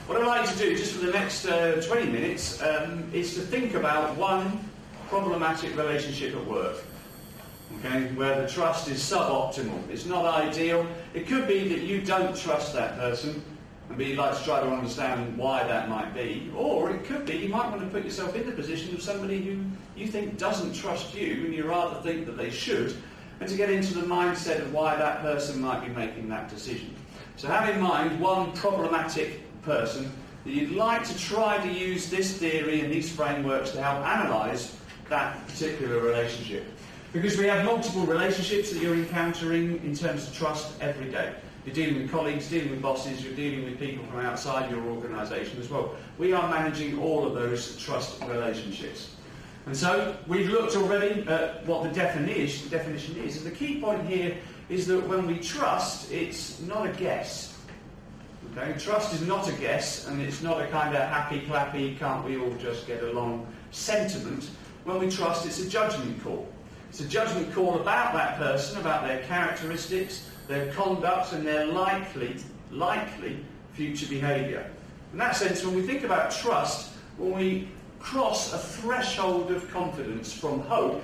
What I'd like to do, just for the next 20 minutes, is to think about one problematic relationship at work, okay, where the trust is suboptimal. It's not ideal. It could be that you don't trust that person, and you'd like to try to understand why that might be. Or it could be you might want to put yourself in the position of somebody who you think doesn't trust you, and you rather think that they should, and to get into the mindset of why that person might be making that decision. So have in mind one problematic person that you'd like to try to use this theory and these frameworks to help analyse that particular relationship. Because we have multiple relationships that you're encountering in terms of trust every day. You're dealing with colleagues, dealing with bosses, you're dealing with people from outside your organisation as well. We are managing all of those trust relationships. And so we've looked already at what the definition is. And the key point here is that when we trust, it's not a guess. Okay? Trust is not a guess, and it's not a kind of happy, clappy, can't we all just get along sentiment. When we trust, it's a judgment call. It's a judgment call about that person, about their characteristics, their conduct, and their likely future behaviour. In that sense, when we think about trust, when we cross a threshold of confidence from hope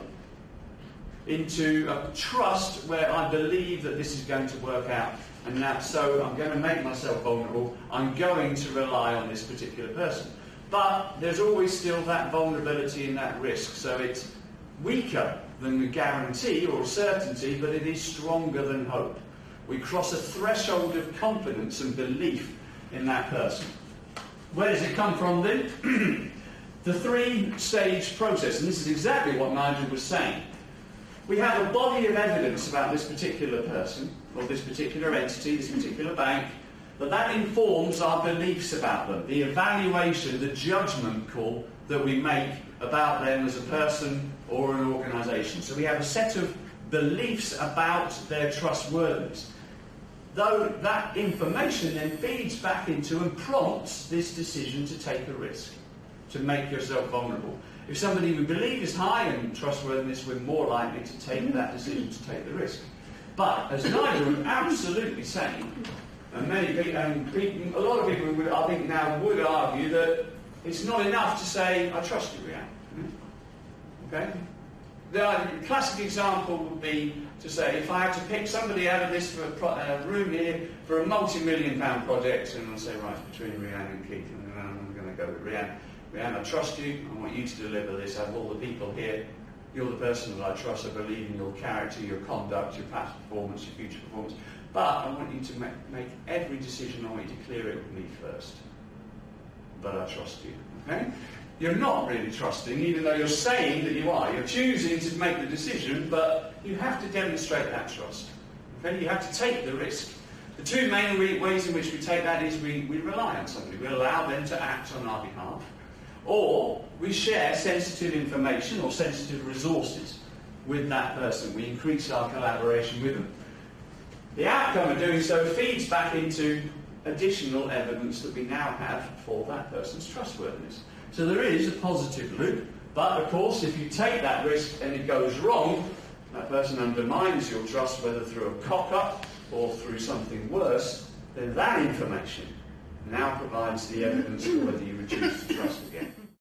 into a trust where I believe that this is going to work out, and that so I'm going to make myself vulnerable, I'm going to rely on this particular person. But there's always still that vulnerability and that risk, so it's weaker than the guarantee or certainty, but it is stronger than hope. We cross a threshold of confidence and belief in that person. Where does it come from then? The three-stage process, and this is exactly what Nigel was saying. We have a body of evidence about this particular person, or this particular entity, this particular bank, but that informs our beliefs about them, the evaluation, the judgment call that we make about them as a person or an organisation. So we have a set of beliefs about their trustworthiness. Though that information then feeds back into and prompts this decision to take a risk, to make yourself vulnerable. If somebody we believe is high in trustworthiness, we're more likely to take that decision to take the risk. But, as Nigel was absolutely saying, and a lot of people would, I think now would argue that it's not enough to say, I trust you, Rhiannon. Okay? The classic example would be to say, if I had to pick somebody out of this for a room here for a multi-million-pound project, and I'll say, right, between Rhiannon and Keith, and I'm going to go with Rhiannon. Rhiannon, I trust you, I want you to deliver this, I have all the people here, you're the person that I trust, I believe in your character, your conduct, your past performance, your future performance, but I want you to make every decision, I want you to clear it with me first. But I trust you, okay? You're not really trusting, even though you're saying that you are. You're choosing to make the decision, but you have to demonstrate that trust. Okay? You have to take the risk. The two main ways in which we take that is we rely on somebody. We allow them to act on our behalf. Or we share sensitive information or sensitive resources with that person. We increase our collaboration with them. The outcome of doing so feeds back into additional evidence that we now have for that person's trustworthiness. So there is a positive loop, but of course if you take that risk and it goes wrong, that person undermines your trust, whether through a cock-up or through something worse, then that information now provides the evidence for whether you choose to trust again.